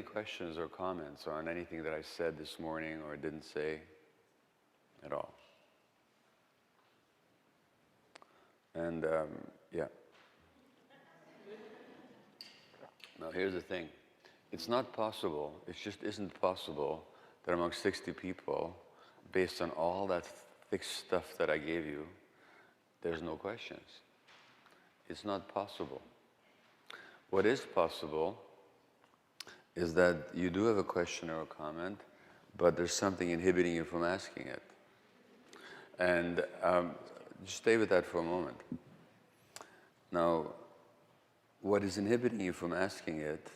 any questions or comments on anything that I said this morning or didn't say at all? And yeah. Now here's the thing. It's not possible, it just isn't possible that among 60 people, based on all that thick stuff that I gave you, there's no questions. It's not possible. What is possible is that you do have a question or a comment, but there's something inhibiting you from asking it. And just stay with that for a moment. Now, what is inhibiting you from asking it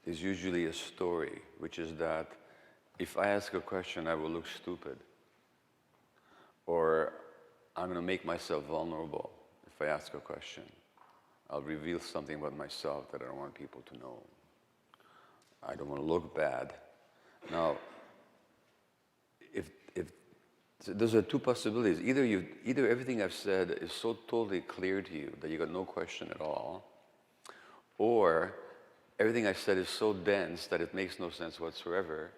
is usually a story, which is that if I ask a question, I will look stupid. Or I'm going to make myself vulnerable if I ask a question. I'll reveal something about myself that I don't want people to know. I don't want to look bad. Now, so those are two possibilities. Either everything I've said is so totally clear to you that you got no question at all, or everything I said is so dense that it makes no sense whatsoever,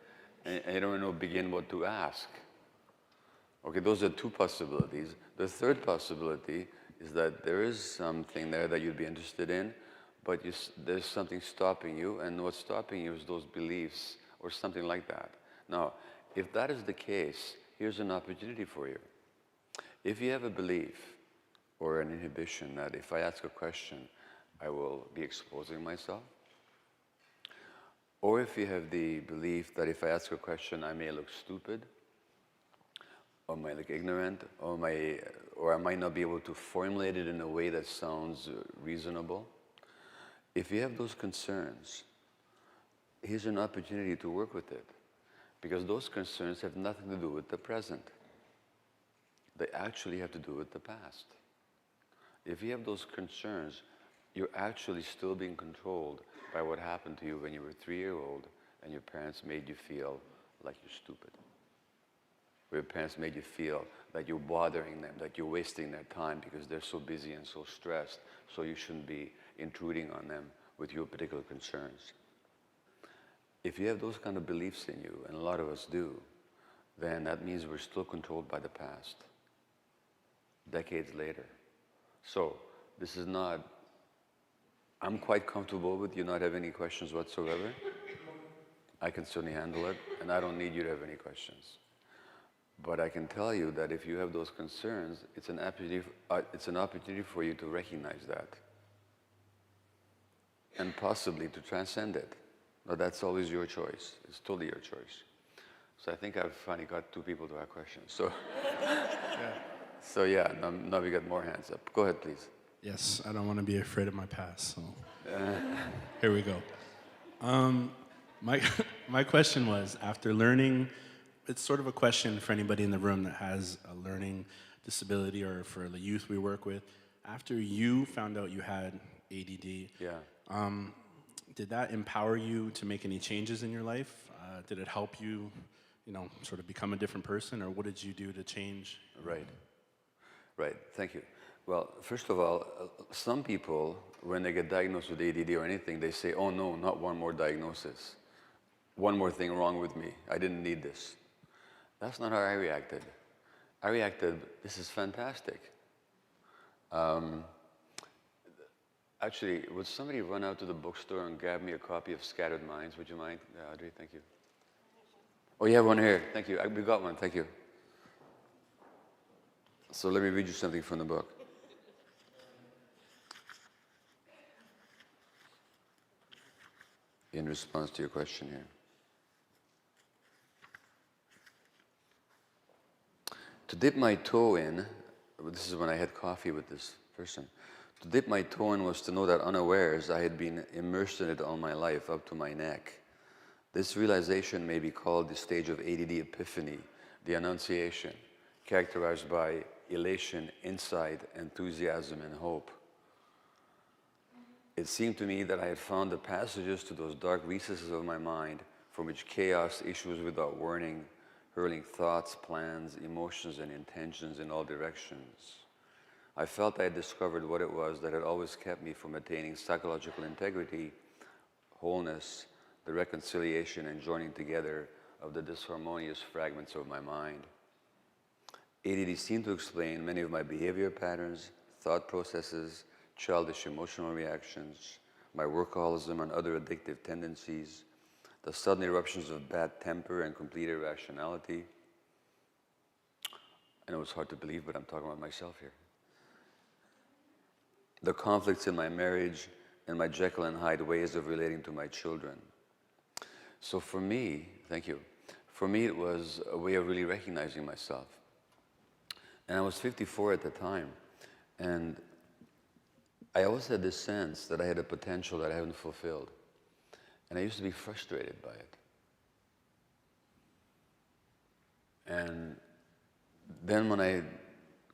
and you don't know begin what to ask. Okay, those are two possibilities. The third possibility is that there is something there that you'd be interested in, but there's something stopping you, and what's stopping you is those beliefs or something like that. Now, if that is the case, here's an opportunity for you. If you have a belief or an inhibition that if I ask a question, I will be exposing myself, or if you have the belief that if I ask a question, I may look stupid, or might look ignorant, or I might not be able to formulate it in a way that sounds reasonable. If you have those concerns, here's an opportunity to work with it, because those concerns have nothing to do with the present. They actually have to do with the past. If you have those concerns, you're actually still being controlled by what happened to you when you were 3-year-old and your parents made you feel like you're stupid. Or your parents made you feel that you're bothering them, that you're wasting their time because they're so busy and so stressed, so you shouldn't be intruding on them with your particular concerns. If you have those kind of beliefs in you, and a lot of us do, then that means we're still controlled by the past, decades later. So this is not, I'm quite comfortable with you not having any questions whatsoever. I can certainly handle it, and I don't need you to have any questions. But I can tell you that if you have those concerns, it's an opportunity for you to recognize that and possibly to transcend it. But that's always your choice. It's totally your choice. So I think I've finally got 2 people to have questions. So, so yeah, now we got more hands up. Go ahead, please. Yes, I don't want to be afraid of my past, so here we go. My question was, after learning, it's sort of a question for anybody in the room that has a learning disability or for the youth we work with. After you found out you had ADD, did that empower you to make any changes in your life? Did it help you, sort of become a different person, or what did you do to change? Right, thank you. Well, first of all, some people, when they get diagnosed with ADD or anything, they say, oh no, not one more diagnosis. One more thing wrong with me. I didn't need this. That's not how I reacted. I reacted, this is fantastic. Actually, would somebody run out to the bookstore and grab me a copy of Scattered Minds? Would you mind, Audrey? Thank you. Oh, you have one here. Thank you. We got one. Thank you. So let me read you something from the book. In response to your question here. To dip my toe in, this is when I had coffee with this person, to dip my toe in was to know that unawares I had been immersed in it all my life, up to my neck. This realization may be called the stage of ADD epiphany, the annunciation, characterized by elation, insight, enthusiasm, and hope. It seemed to me that I had found the passages to those dark recesses of my mind from which chaos issues without warning, hurling thoughts, plans, emotions, and intentions in all directions. I felt I had discovered what it was that had always kept me from attaining psychological integrity, wholeness, the reconciliation and joining together of the disharmonious fragments of my mind. ADD seemed to explain many of my behavior patterns, thought processes, childish emotional reactions, my workaholism and other addictive tendencies, the sudden eruptions of bad temper and complete irrationality. I know it's hard to believe, but I'm talking about myself here. The conflicts in my marriage and my Jekyll and Hyde ways of relating to my children. So for me, thank you, for me it was a way of really recognizing myself. And I was 54 at the time, and I always had this sense that I had a potential that I haven't fulfilled. And I used to be frustrated by it. And then when I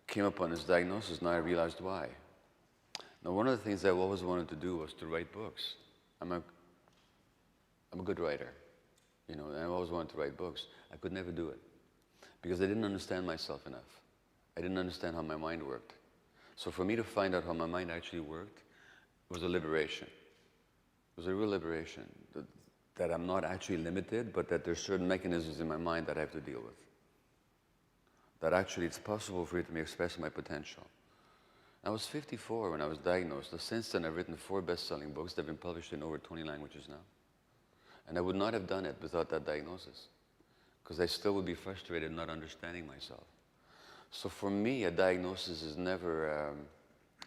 came upon this diagnosis, now I realized why. Now, one of the things I always wanted to do was to write books. I'm a good writer, you know, and I always wanted to write books. I could never do it because I didn't understand myself enough. I didn't understand how my mind worked. So for me to find out how my mind actually worked was a liberation. It was a real liberation, that I'm not actually limited, but that there's certain mechanisms in my mind that I have to deal with. That actually it's possible for it to express my potential. I was 54 when I was diagnosed. Since then, I've written 4 best-selling books that have been published in over 20 languages now. And I would not have done it without that diagnosis, because I still would be frustrated not understanding myself. So for me, a diagnosis is never,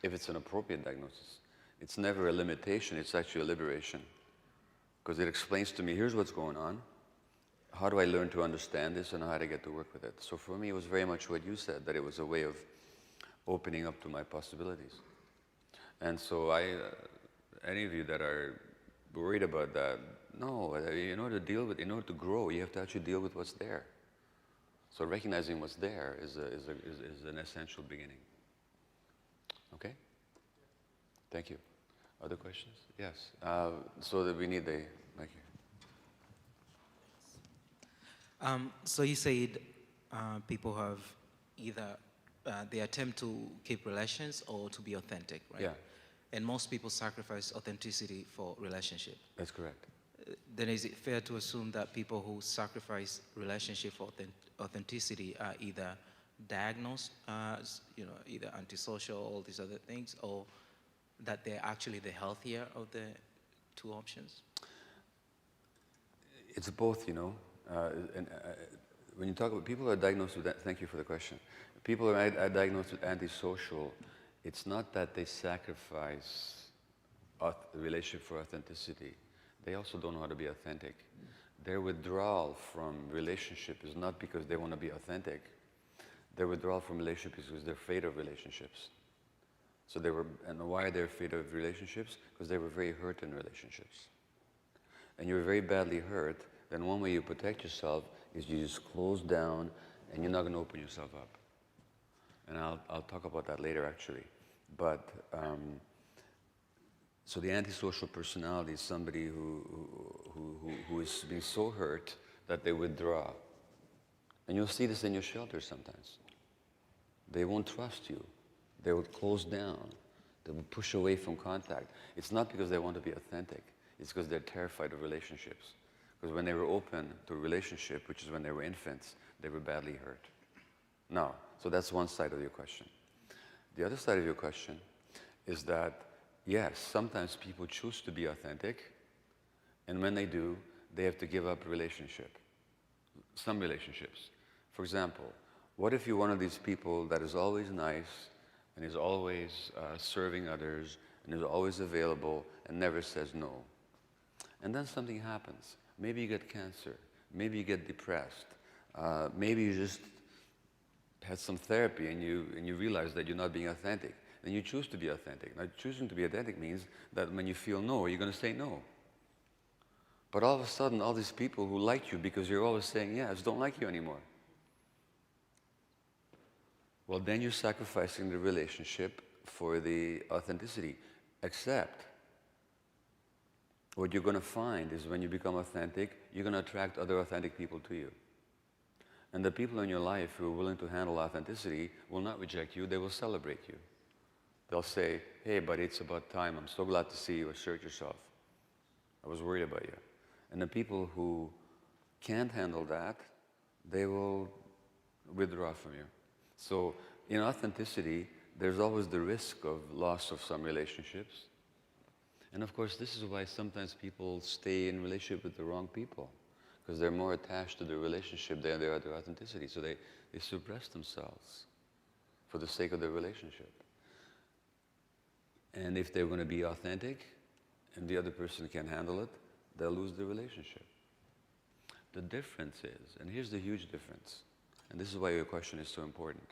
if it's an appropriate diagnosis, it's never a limitation, it's actually a liberation. Because it explains to me, here's what's going on, how do I learn to understand this, and how do I get to work with it? So for me, it was very much what you said, that it was a way of opening up to my possibilities. And so any of you that are worried about that, no, in order to grow, you have to actually deal with what's there. So recognizing what's there is an essential beginning. Okay? Thank you. Other questions? Yes. So that we need the mic here. So you said people have either they attempt to keep relations or to be authentic, right? Yeah. And most people sacrifice authenticity for relationship. That's correct. Then is it fair to assume that people who sacrifice relationship for authenticity are either diagnosed as, you know, either antisocial, all these other things, or that they're actually the healthier of the 2 options? It's both, you know. When you talk about people who are diagnosed with that, thank you for the question. People who are diagnosed with antisocial, it's not that they sacrifice the relationship for authenticity. They also don't know how to be authentic. Their withdrawal from relationship is not because they want to be authentic. Their withdrawal from relationship is because they're afraid of relationships. So and why are they afraid of relationships? Because they were very hurt in relationships. And you're very badly hurt, then one way you protect yourself is you just close down and you're not going to open yourself up. And I'll talk about that later, actually. But so the antisocial personality is somebody who is being so hurt that they withdraw. And you'll see this in your shelter sometimes. They won't trust you. They will close down. They will push away from contact. It's not because they want to be authentic. It's because they're terrified of relationships. Because when they were open to a relationship, which is when they were infants, they were badly hurt. Now, so that's one side of your question. The other side of your question is that, yes, sometimes people choose to be authentic, and when they do, they have to give up relationship. Some relationships. For example, what if you're one of these people that is always nice, and is always serving others, and is always available, and never says no? And then something happens. Maybe you get cancer. Maybe you get depressed. Maybe you just had some therapy and you realize that you're not being authentic. Then you choose to be authentic. Now, choosing to be authentic means that when you feel no, you're going to say no. But all of a sudden, all these people who like you because you're always saying yes don't like you anymore. Well, then you're sacrificing the relationship for the authenticity. Except, what you're going to find is when you become authentic, you're going to attract other authentic people to you. And the people in your life who are willing to handle authenticity will not reject you, they will celebrate you. They'll say, hey buddy, it's about time, I'm so glad to see you, assert yourself. I was worried about you. And the people who can't handle that, they will withdraw from you. So in authenticity, there's always the risk of loss of some relationships. And of course, this is why sometimes people stay in relationship with the wrong people, because they're more attached to the relationship than they are their authenticity. So they suppress themselves for the sake of their relationship. And if they're going to be authentic and the other person can't handle it, they'll lose the relationship. The difference is, and here's the huge difference, and this is why your question is so important.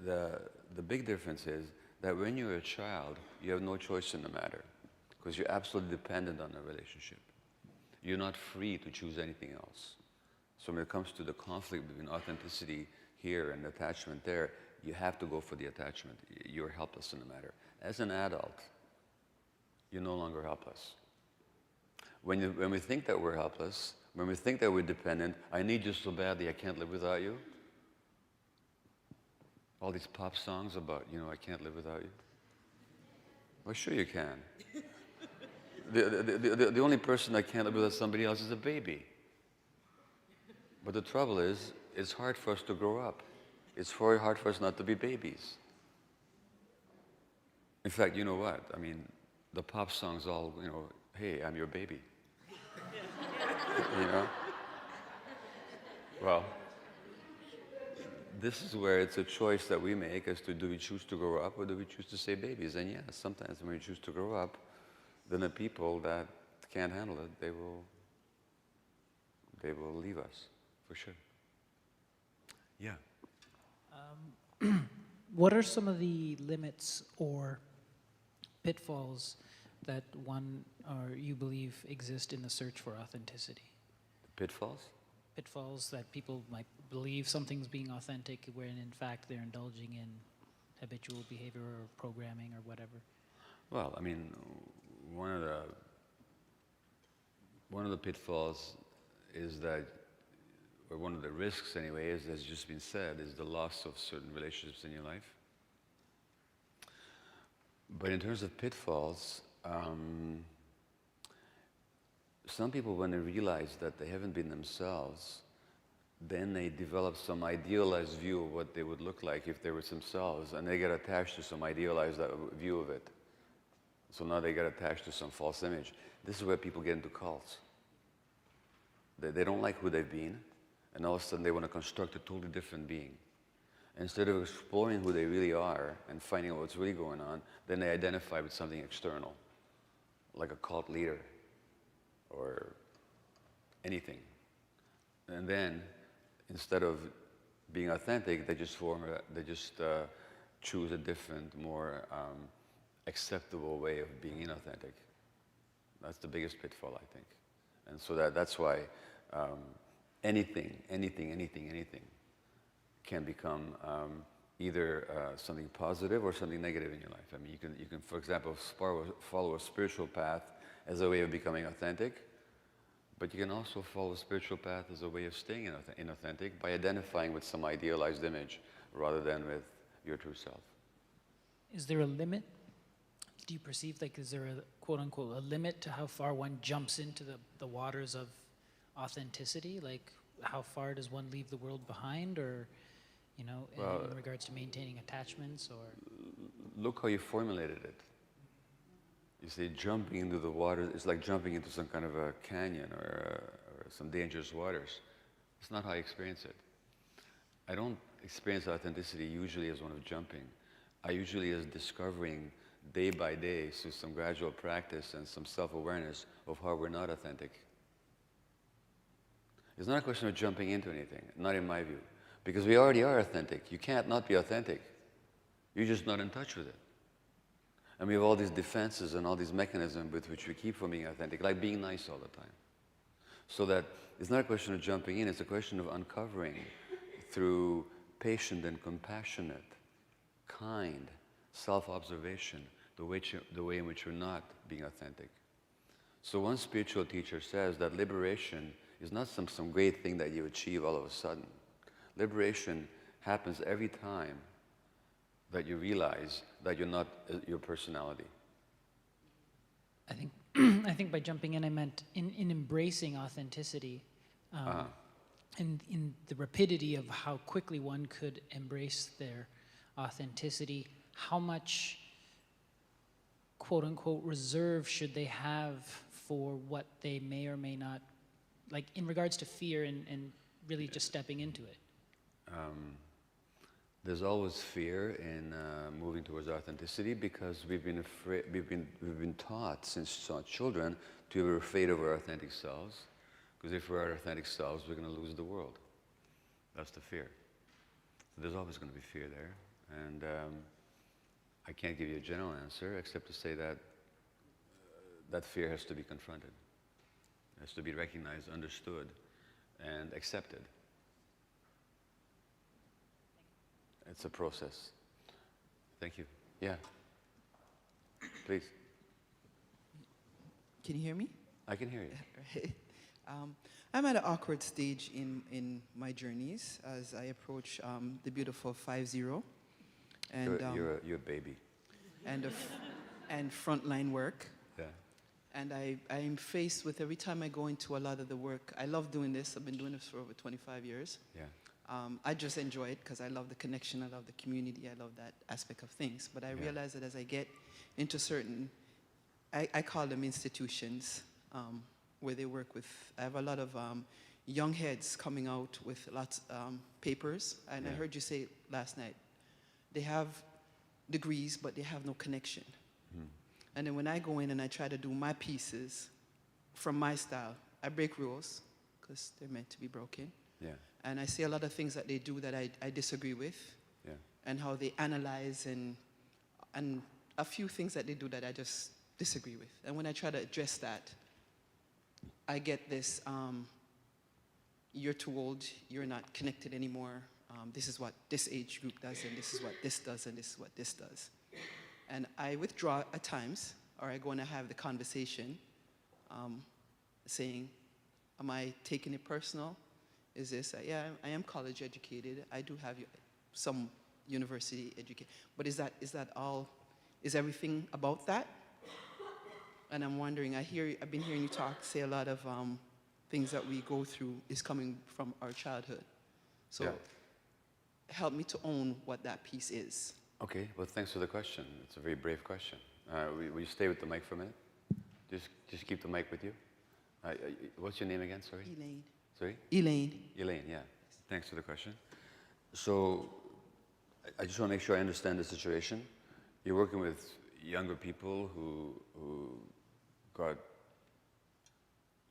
The big difference is that when you're a child, you have no choice in the matter, because you're absolutely dependent on the relationship. You're not free to choose anything else. So when it comes to the conflict between authenticity here and attachment there, you have to go for the attachment. You're helpless in the matter. As an adult, you're no longer helpless. When we think that we're helpless, when we think that we're dependent, I need you so badly, I can't live without you. All these pop songs about, I can't live without you. Well, sure you can. The only person that can't live without somebody else is a baby. But the trouble is, it's hard for us to grow up. It's very hard for us not to be babies. In fact, you know what? I mean, the pop songs all, hey, I'm your baby. Well, this is where it's a choice that we make as to do we choose to grow up or do we choose to stay babies? And yes, sometimes when we choose to grow up, then the people that can't handle it, they will leave us, for sure. Yeah. What are some of the limits or pitfalls that one or you believe exist in the search for authenticity? Pitfalls? Pitfalls that people might believe something's being authentic when in fact they're indulging in habitual behavior or programming or whatever. Well, I mean, one of the pitfalls is that, or one of the risks anyway, is, as just been said, is the loss of certain relationships in your life. But in terms of pitfalls, some people, when they realize that they haven't been themselves, then they develop some idealized view of what they would look like if they were themselves, and they get attached to some idealized view of it. So now they get attached to some false image. This is where people get into cults. They don't like who they've been, and all of a sudden they want to construct a totally different being. Instead of exploring who they really are and finding out what's really going on, then they identify with something external, like a cult leader or anything. And then, instead of being authentic, they just choose a different, more acceptable way of being inauthentic. That's the biggest pitfall, I think. And so that's why anything can become either something positive or something negative in your life. I mean, you can, for example, follow a spiritual path as a way of becoming authentic, but you can also follow a spiritual path as a way of staying inauthentic by identifying with some idealized image rather than with your true self. Is there a limit? Do you perceive, is there a quote-unquote a limit to how far one jumps into the waters of authenticity? Like, how far does one leave the world behind, or, in regards to maintaining attachments, or? Look how you formulated it. You say jumping into the water is like jumping into some kind of a canyon or some dangerous waters. It's not how I experience it. I don't experience authenticity usually as one of jumping. I usually as discovering day by day through some gradual practice and some self-awareness of how we're not authentic. It's not a question of jumping into anything, not in my view, because we already are authentic. You can't not be authentic. You're just not in touch with it. And we have all these defenses and all these mechanisms with which we keep from being authentic, like being nice all the time. So that it's not a question of jumping in, it's a question of uncovering through patient and compassionate, kind, self-observation, the way in which you're not being authentic. So one spiritual teacher says that liberation is not some great thing that you achieve all of a sudden. Liberation happens every time that you realize that you're not your personality. I think I think by jumping in, I meant in embracing authenticity, in the rapidity of how quickly one could embrace their authenticity, how much quote unquote reserve should they have for what they may or may not, like in regards to fear and really just stepping into it? There's always fear in moving towards authenticity because we've been taught since children to be afraid of our authentic selves. Because if we're our authentic selves, we're going to lose the world. That's the fear. So there's always going to be fear there, and I can't give you a general answer except to say that that fear has to be confronted, has to be recognized, understood, and accepted. It's a process. Thank you. Yeah. Please. Can you hear me? I can hear you. Right. I'm at an awkward stage in my journeys as I approach the beautiful 50, and You're a baby. and frontline work. Yeah. And I'm faced with, every time I go into a lot of the work, I love doing this. I've been doing this for over 25 years. Yeah. I just enjoy it because I love the connection, I love the community, I love that aspect of things. But I realize that as I get into certain, I call them institutions, where they work with, I have a lot of young heads coming out with lots of papers. And I heard you say last night, they have degrees, but they have no connection. And then when I go in and I try to do my pieces from my style, I break rules because they're meant to be broken. Yeah. And I see a lot of things that they do that I disagree with, and how they analyze, and a few things that they do that I just disagree with. And when I try to address that, I get this, you're too old, you're not connected anymore, this is what this age group does, and this is what this does, and this is what this does. And I withdraw at times, or I go and I have the conversation, saying, am I taking it personal? Is this, yeah, I am college educated. I do have some university education. But is that all, is everything about that? And I'm wondering, I've been hearing you say a lot of things that we go through is coming from our childhood. So help me to own what that piece is. Okay, well, thanks for the question. It's a very brave question. Will you stay with the mic for a minute? Just keep the mic with you. What's your name again, sorry? Elaine. Sorry? Elaine. Elaine, yeah. Thanks for the question. So, I just want to make sure I understand the situation. You're working with younger people who got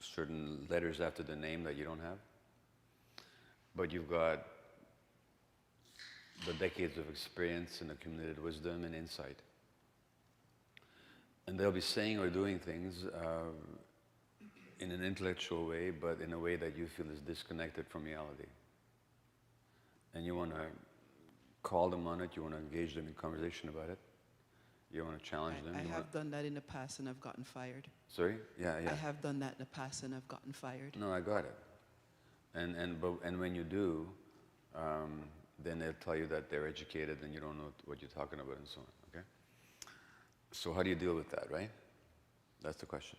certain letters after the name that you don't have, but you've got the decades of experience and accumulated wisdom and insight. And they'll be saying or doing things in an intellectual way, but in a way that you feel is disconnected from reality. And you want to call them on it, you want to engage them in conversation about it, you want to challenge them. I have done that in the past and I've gotten fired. Sorry? Yeah. I have done that in the past and I've gotten fired. No, I got it. And when you do, then they'll tell you that they're educated and you don't know what you're talking about and so on, okay? So how do you deal with that, right? That's the question.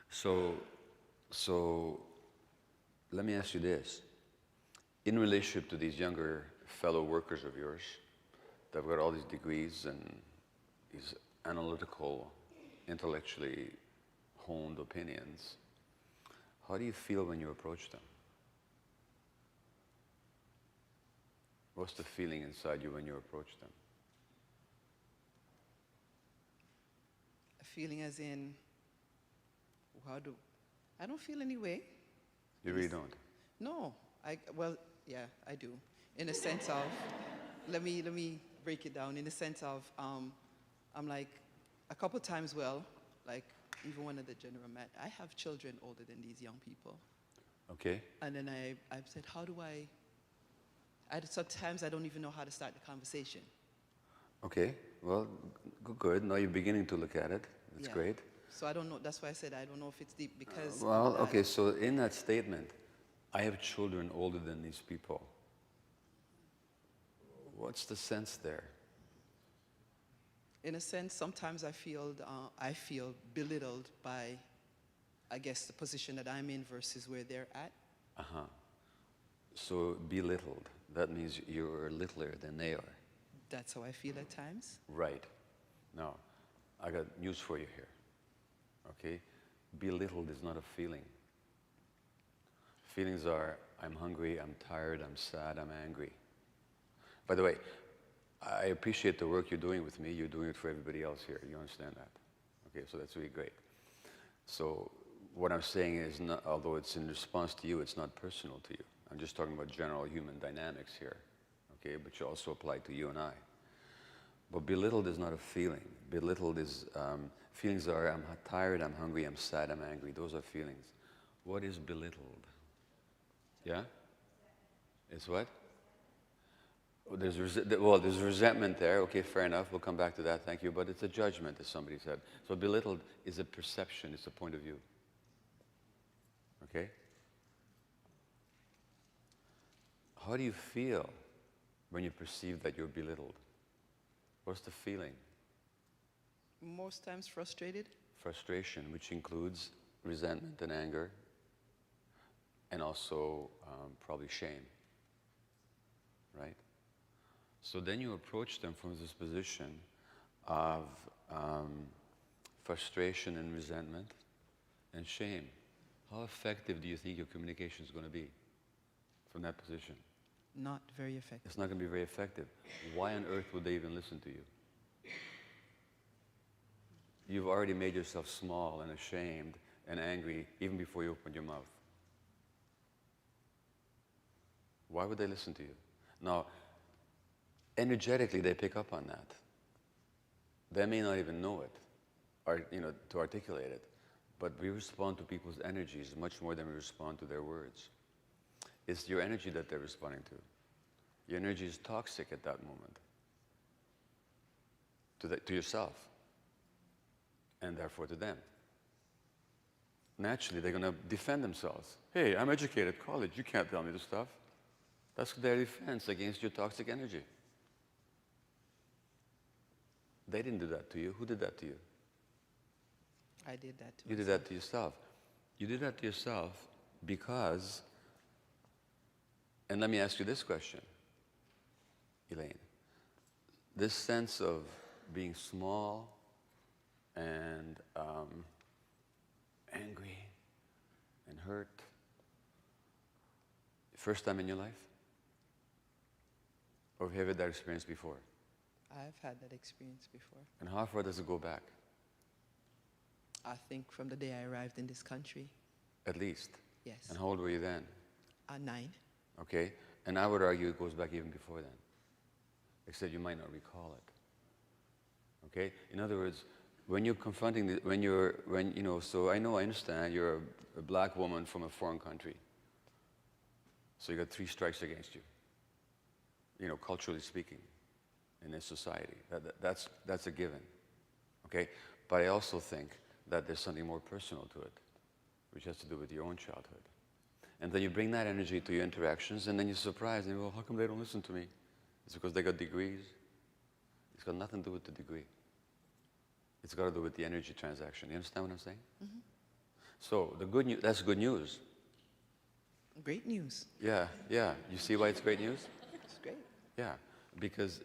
So let me ask you this. In relationship to these younger fellow workers of yours that have got all these degrees and these analytical, intellectually honed opinions, how do you feel when you approach them? What's the feeling inside you when you approach them? A feeling as in, I don't feel any way. You really don't? No, well, yeah, I do. In a sense of, let me break it down. In the sense of, I'm like, a couple times, like even one of the general met, I have children older than these young people. Okay. And then I've said, how do sometimes I don't even know how to start the conversation. Okay, well, good. Now you're beginning to look at it. That's great. So I don't know, that's why I said I don't know if it's deep because... Well, okay, so in that statement, I have children older than these people. What's the sense there? in a sense, sometimes I feel belittled by, I guess, the position that I'm in versus where they're at. Uh-huh. So belittled, that means you're littler than they are. That's how I feel at times. Right. Now, I got news for you here. Okay? Belittled is not a feeling. Feelings are, I'm hungry, I'm tired, I'm sad, I'm angry. By the way, I appreciate the work you're doing with me. You're doing it for everybody else here. You understand that? Okay, so that's really great. So what I'm saying is, not, although it's in response to you, it's not personal to you. I'm just talking about general human dynamics here. Okay, but you also apply to you and I. But belittled is not a feeling. Belittled is, feelings are, I'm tired, I'm hungry, I'm sad, I'm angry. Those are feelings. What is belittled? Yeah? It's what? There's resentment there. Okay, fair enough. We'll come back to that. Thank you. But it's a judgment, as somebody said. So belittled is a perception. It's a point of view. Okay? How do you feel when you perceive that you're belittled? What's the feeling? Most times frustrated. Frustration, which includes resentment and anger, and also probably shame. Right? So then you approach them from this position of frustration and resentment and shame. How effective do you think your communication is going to be from that position? Not very effective. It's not going to be very effective. Why on earth would they even listen to you? You've already made yourself small and ashamed and angry even before you opened your mouth. Why would they listen to you? Now, energetically, they pick up on that. They may not even know it, or to articulate it, but we respond to people's energies much more than we respond to their words. It's your energy that they're responding to. Your energy is toxic at that moment to yourself, and therefore to them. Naturally, they're going to defend themselves. Hey, I'm educated, college, you can't tell me this stuff. That's their defense against your toxic energy. They didn't do that to you. Who did that to you? I did that to You did that to yourself. You did that to yourself because, and let me ask you this question, Elaine. This sense of being small and angry and hurt, first time in your life? Or have you had that experience before? I've had that experience before. And how far does it go back? I think from the day I arrived in this country. At least? Yes. And how old were you then? 9. Okay. And I would argue it goes back even before then. Except you might not recall it. Okay? In other words, when you're confronting, so I understand, you're a black woman from a foreign country. So you got 3 strikes against you. Culturally speaking, in this society. That's a given. Okay? But I also think that there's something more personal to it, which has to do with your own childhood. And then you bring that energy to your interactions, and then you're surprised, and you go, how come they don't listen to me? It's because they got degrees. It's got nothing to do with the degree. It's got to do with the energy transaction. You understand what I'm saying? Mm-hmm. So the good news, that's good news. Great news. Yeah. You see why it's great news? It's great. Yeah, because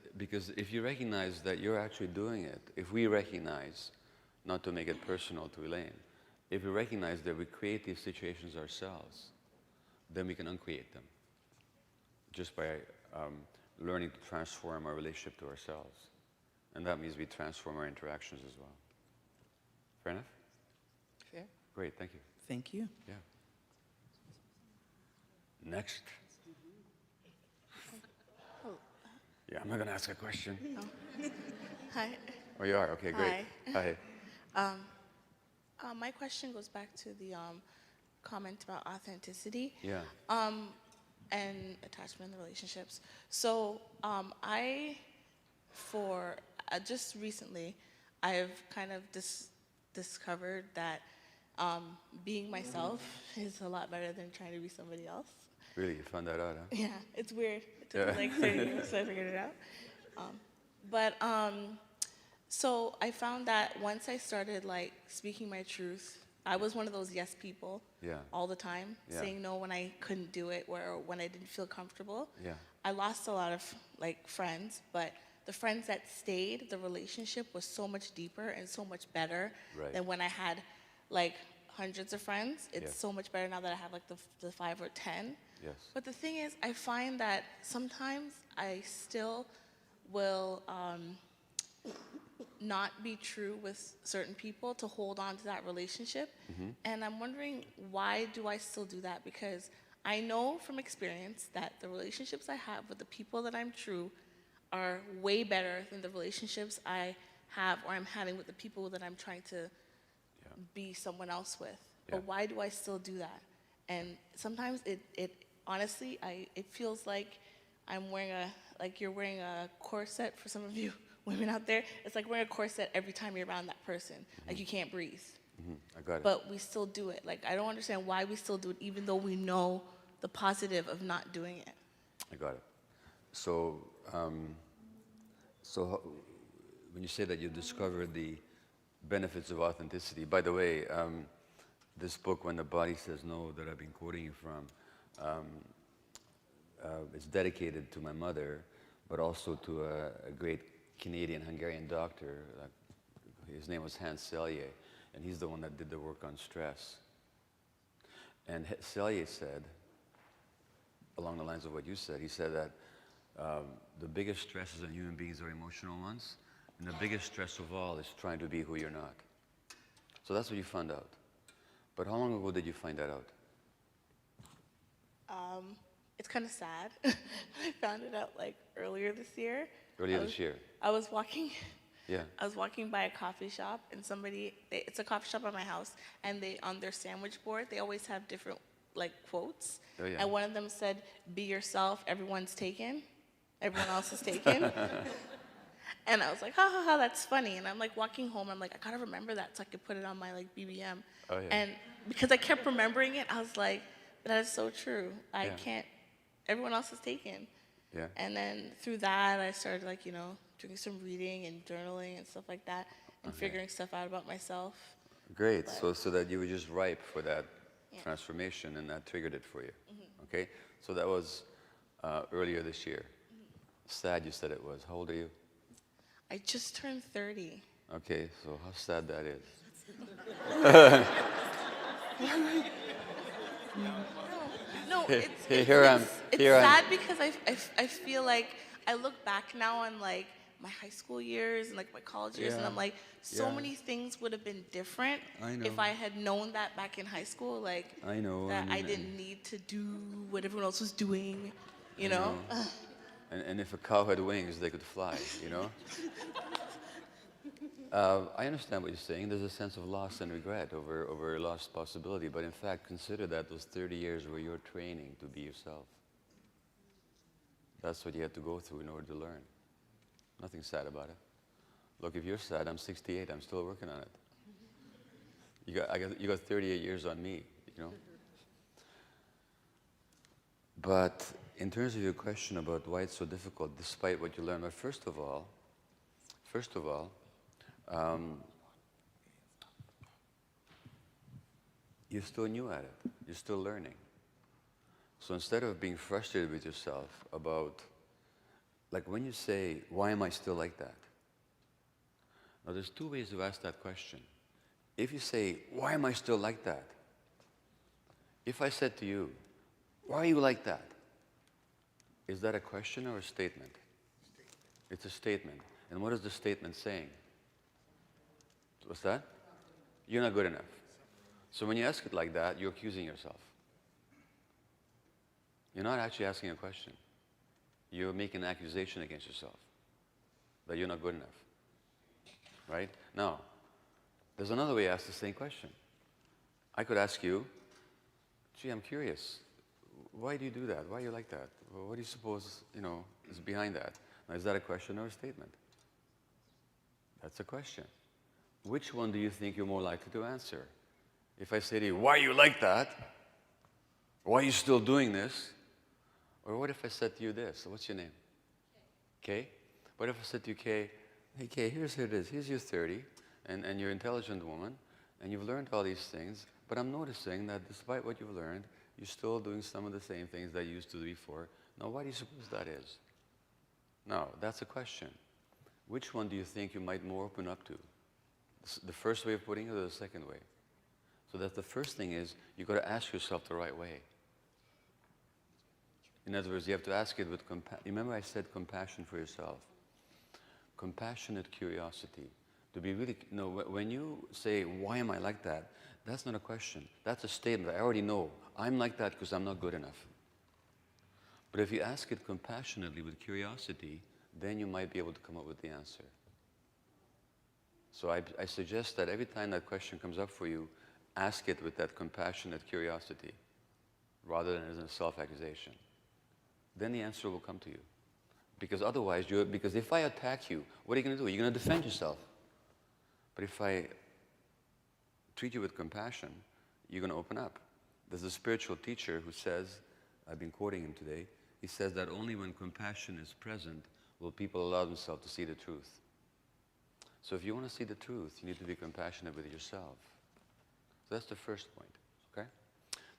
if you recognize that you're actually doing it, if we recognize, not to make it personal to Elaine, if we recognize that we create these situations ourselves, then we can uncreate them just by learning to transform our relationship to ourselves. And that means we transform our interactions as well. Fair enough? Fair. Great, thank you. Thank you. Yeah. Next. Yeah, I'm not going to ask a question. Oh. Hi. Oh, you are? Okay, great. Hi. My question goes back to the comment about authenticity. Yeah. And attachment in relationships. So just recently, I've kind of discovered that being myself is a lot better than trying to be somebody else. Really, you found that out, huh? Yeah, it's weird. It took me like 30 years, so I figured it out. So I found that once I started like speaking my truth, I was one of those yes people Yeah. all the time, Yeah. saying no when I couldn't do it or when I didn't feel comfortable. Yeah. I lost a lot of like friends, but the friends that stayed, the relationship was so much deeper and so much better Right. than when I had like hundreds of friends. It's Yeah. so much better now that I have like the 5 or 10. Yes. But the thing is, I find that sometimes I still will not be true with certain people to hold on to that relationship. And I'm wondering, why do I still do that? Because I know from experience that the relationships I have with the people that I'm true are way better than the relationships I have or I'm having with the people that I'm trying to be someone else with. Yeah. But why do I still do that? And sometimes it honestly, it feels like I'm wearing like you're wearing a corset for some of you women out there. It's like wearing a corset every time you're around that person. Like you can't breathe. I got it. But we still do it. Like I don't understand why we still do it, even though we know the positive of not doing it. I got it. So, when you say that you discovered the benefits of authenticity, by the way, this book, When the Body Says No, that I've been quoting you from, it's dedicated to my mother, but also to a great Canadian Hungarian doctor. His name was Hans Selye, and he's the one that did the work on stress. And Selye said, along the lines of what you said, he said that the biggest stresses on human beings are emotional ones, and the biggest stress of all is trying to be who you're not. So that's what you found out. But how long ago did you find that out? It's kind of sad. I found it out like earlier this year. This year? I was walking. Yeah. I was walking by a coffee shop, and it's a coffee shop at my house, and they, on their sandwich board, they always have different like quotes. Oh, yeah. And one of them said, "Be yourself, everyone's taken. Everyone else is taken." And I was like, ha ha ha, that's funny. And I'm like walking home, I'm like, I gotta remember that so I could put it on my like BBM. Oh, yeah. And because I kept remembering it, I was like, that is so true. I Yeah. can't, everyone else is taken. Yeah. And then through that, I started like, doing some reading and journaling and stuff like that, and figuring stuff out about myself. Great. So that you were just ripe for that transformation, and that triggered it for you. Okay. So that was earlier this year. Sad you said it was. How old are you? I just turned 30. Okay. So how sad that is. No, Hey, it's here I'm- it's here I'm- sad because I feel like I look back now on like my high school years and like my college years, and Yeah. I'm like, so Yeah. many things would have been different I know. if I had known that back in high school. Like I know. that I and- didn't need to do what everyone else was doing, you know? And if a cow had wings, they could fly, you know? I understand what you're saying. There's a sense of loss and regret over a lost possibility. But in fact, consider that those 30 years were your training to be yourself. That's what you had to go through in order to learn. Nothing sad about it. Look, if you're sad, I'm 68. I'm still working on it. You got 38 years on me, you know? But in terms of your question about why it's so difficult, despite what you learn, well, first of all, you're still new at it. You're still learning. So instead of being frustrated with yourself about, like when you say, why am I still like that? Now there's two ways to ask that question. If you say, why am I still like that? If I said to you, why are you like that? Is that a question or a statement? It's a statement. And what is the statement saying? What's that? You're not good enough. So when you ask it like that, you're accusing yourself. You're not actually asking a question. You're making an accusation against yourself that you're not good enough. Right? Now, there's another way to ask the same question. I could ask you, gee, I'm curious. Why do you do that? Why are you like that? Well, what do you suppose, is behind that? Now, is that a question or a statement? That's a question. Which one do you think you're more likely to answer? If I say to you, why are you like that? Why are you still doing this? Or what if I said to you this? What's your name? Kay? What if I said to you, Kay, Hey Kay, here it is. Here's your 30, and you're an intelligent woman, and you've learned all these things, but I'm noticing that despite what you've learned, you're still doing some of the same things that you used to do before. Now, why do you suppose that is? Now, that's a question. Which one do you think you might more open up to? The first way of putting it or the second way? So that the first thing is, you've got to ask yourself the right way. In other words, you have to ask it with compassion. Remember I said compassion for yourself. Compassionate curiosity. To be really, when you say, why am I like that? That's not a question. That's a statement. I already know. I'm like that because I'm not good enough. But if you ask it compassionately with curiosity, then you might be able to come up with the answer. So I suggest that every time that question comes up for you, ask it with that compassionate curiosity, rather than as a self-accusation. Then the answer will come to you. Because otherwise, because if I attack you, what are you going to do? You're going to defend yourself. But if I treat you with compassion, you're going to open up. There's a spiritual teacher who says, I've been quoting him today, he says that only when compassion is present will people allow themselves to see the truth. So if you want to see the truth, you need to be compassionate with yourself. So that's the first point, okay?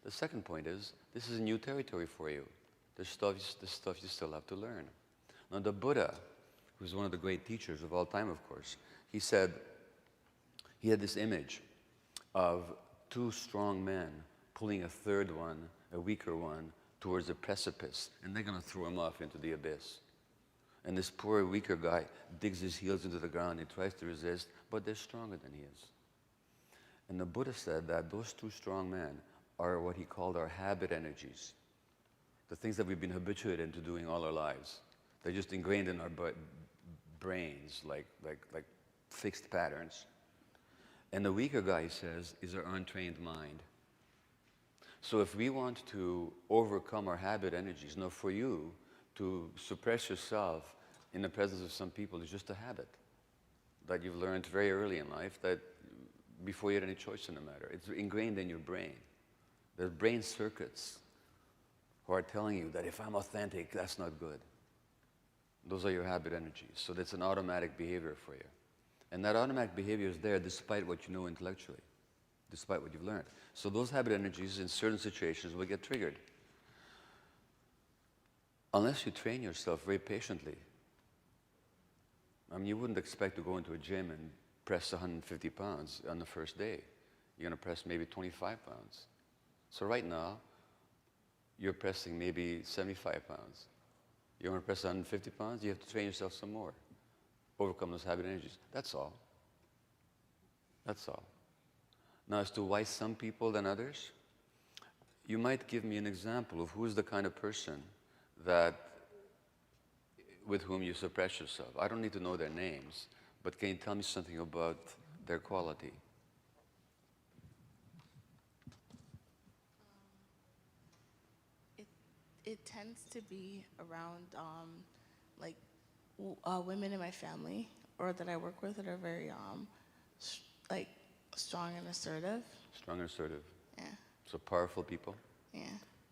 The second point is, this is a new territory for you. There's stuff you still have to learn. Now the Buddha, who's one of the great teachers of all time, of course, he said, he had this image of two strong men pulling a third one, a weaker one, towards a precipice, and they're going to throw him off into the abyss. And this poor, weaker guy digs his heels into the ground, he tries to resist, but they're stronger than he is. And the Buddha said that those two strong men are what he called our habit energies, the things that we've been habituated into doing all our lives. They're just ingrained in our brains, like fixed patterns. And the weaker guy, he says, is our untrained mind. So if we want to overcome our habit energies, now for you, to suppress yourself in the presence of some people is just a habit that you've learned very early in life, that before you had any choice in the matter. It's ingrained in your brain. There's brain circuits who are telling you that if I'm authentic, that's not good. Those are your habit energies. So that's an automatic behavior for you. And that automatic behavior is there despite what you know intellectually, despite what you've learned. So those habit energies in certain situations will get triggered. Unless you train yourself very patiently. I mean, you wouldn't expect to go into a gym and press 150 pounds on the first day. You're going to press maybe 25 pounds. So right now, you're pressing maybe 75 pounds. You want to press 150 pounds, you have to train yourself some more. Overcome those habit energies. That's all. That's all. Now, as to why some people than others, you might give me an example of who's the kind of person with whom you suppress yourself. I don't need to know their names, but can you tell me something about their quality? It tends to be around women in my family or that I work with that are very strong and assertive. Strong and assertive. Yeah. So powerful people? Yeah.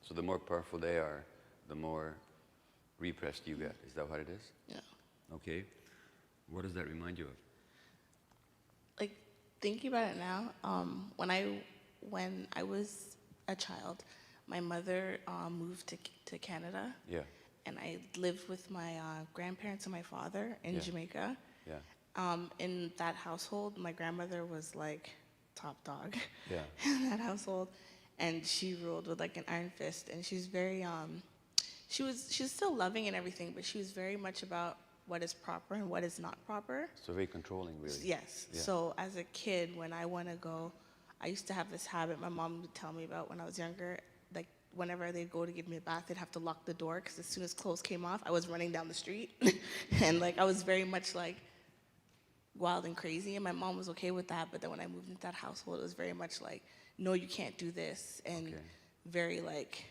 So the more powerful they are, the more repressed you get. Is that what it is? Yeah. Okay. What does that remind you of? Like, thinking about it now, when I was a child, my mother moved to Canada. Yeah. And I lived with my grandparents and my father in Jamaica. Yeah. In that household, my grandmother was like top dog Yeah. in that household, and she ruled with like an iron fist. And she's very, she's still loving and everything, but she was very much about what is proper and what is not proper. So very controlling, really. Yes. Yeah. So as a kid, when I want to go, I used to have this habit my mom would tell me about when I was younger. Like, whenever they'd go to give me a bath, they'd have to lock the door because as soon as clothes came off, I was running down the street. And like, I was very much like wild and crazy, and my mom was okay with that. But then when I moved into that household, it was very much like, no, you can't do this, and very like,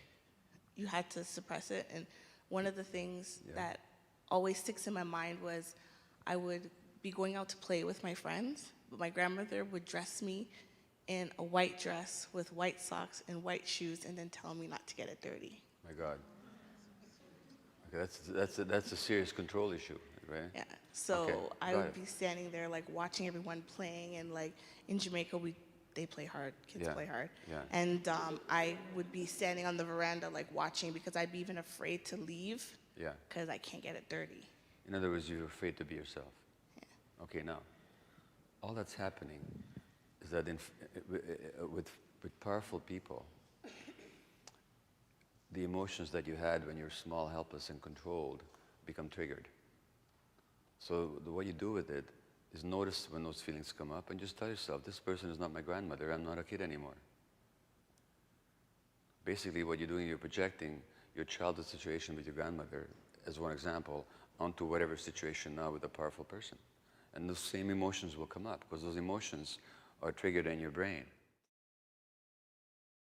you had to suppress it. And one of the things that always sticks in my mind was I would be going out to play with my friends, but my grandmother would dress me in a white dress with white socks and white shoes and then tell me not to get it dirty. My God. Okay, that's a serious control issue, right? Yeah. So Okay, I got would it. be standing there like watching everyone playing, and like in Jamaica they play hard, kids Yeah, play hard. yeah. And I would be standing on the veranda like watching because I'd be even afraid to leave Yeah. because I can't get it dirty. In other words, you're afraid to be yourself. Okay, now, all that's happening is that with powerful people, the emotions that you had when you're small, helpless, and controlled become triggered. So what you do with it is notice when those feelings come up and just tell yourself, this person is not my grandmother, I'm not a kid anymore. Basically what you're doing, you're projecting your childhood situation with your grandmother, as one example, onto whatever situation now with a powerful person. And those same emotions will come up because those emotions are triggered in your brain.